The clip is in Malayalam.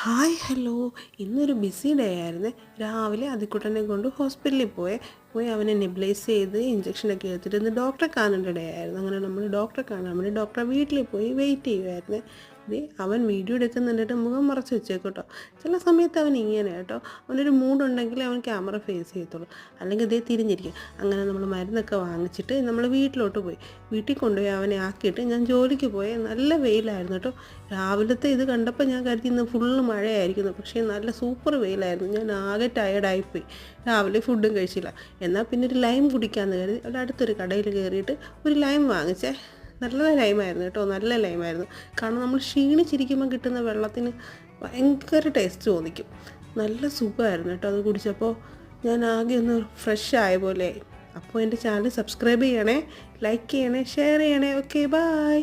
Hi hello. ഇന്നൊരു ബിസി ഡേ ആയിരുന്നേ. രാവിലെ അതിക്കുട്ടനെ കൊണ്ട് ഹോസ്പിറ്റലിൽ പോയി അവനെ നെബിലൈസ് ചെയ്ത് ഇഞ്ചക്ഷനൊക്കെ എടുത്തിട്ട് ഇന്ന് ഡോക്ടറെ കാണേണ്ട ഡേ ആയിരുന്നു. അങ്ങനെ നമ്മൾ ഡോക്ടറെ കാണാൻ വേണ്ടി ഡോക്ടറെ വീട്ടിൽ പോയി വെയിറ്റ് ചെയ്യുമായിരുന്നു. അവൻ വീഡിയോ എടുക്കുന്നുണ്ടിട്ട് മുഖം മറച്ച് വെച്ചേക്കോട്ടോ. ചില സമയത്ത് അവൻ ഇങ്ങനെ കേട്ടോ, അവനൊരു മൂഡുണ്ടെങ്കിൽ അവൻ ക്യാമറ ഫേസ് ചെയ്യത്തുള്ളൂ, അല്ലെങ്കിൽ തിരിഞ്ഞിരിക്കും. അങ്ങനെ നമ്മൾ മരുന്നൊക്കെ വാങ്ങിച്ചിട്ട് നമ്മൾ വീട്ടിലോട്ട് പോയി. വീട്ടിൽ കൊണ്ടുപോയി അവനെ ആക്കിയിട്ട് ഞാൻ ജോലിക്ക് പോയി. നല്ല വെയിലായിരുന്നു കേട്ടോ. രാവിലത്തെ ഇത് കണ്ടപ്പോൾ ഞാൻ കരുതി ഇന്ന് ഫുള്ള് മഴയായിരിക്കുന്നു. പക്ഷേ നല്ല സൂപ്പർ വെയിലായിരുന്നു. ഞാൻ ആകെ ടയേർഡായിപ്പോയി. രാവിലെ ഫുഡും കഴിച്ചില്ല. എന്നാൽ പിന്നെ ഒരു ലൈം കുടിക്കാമെന്ന് കരുതി അവിടെ അടുത്തൊരു കടയിൽ കയറിയിട്ട് ഒരു ലൈം വാങ്ങിച്ചേ. നല്ല ലൈമായിരുന്നു കേട്ടോ, നല്ല ലൈമായിരുന്നു. കാരണം നമ്മൾ ക്ഷീണിച്ചിരിക്കുമ്പോൾ കിട്ടുന്ന വെള്ളത്തിന് ഭയങ്കര ടേസ്റ്റ് തോന്നിക്കും. നല്ല സുഖമായിരുന്നു കേട്ടോ അത് കുടിച്ചപ്പോൾ. ഞാൻ ആകെ ഒന്ന് ഫ്രഷ് ആയ പോലെ. അപ്പോൾ എൻ്റെ ചാനൽ സബ്സ്ക്രൈബ് ചെയ്യണേ, ലൈക്ക് ചെയ്യണേ, ഷെയർ ചെയ്യണേ. Okay, by.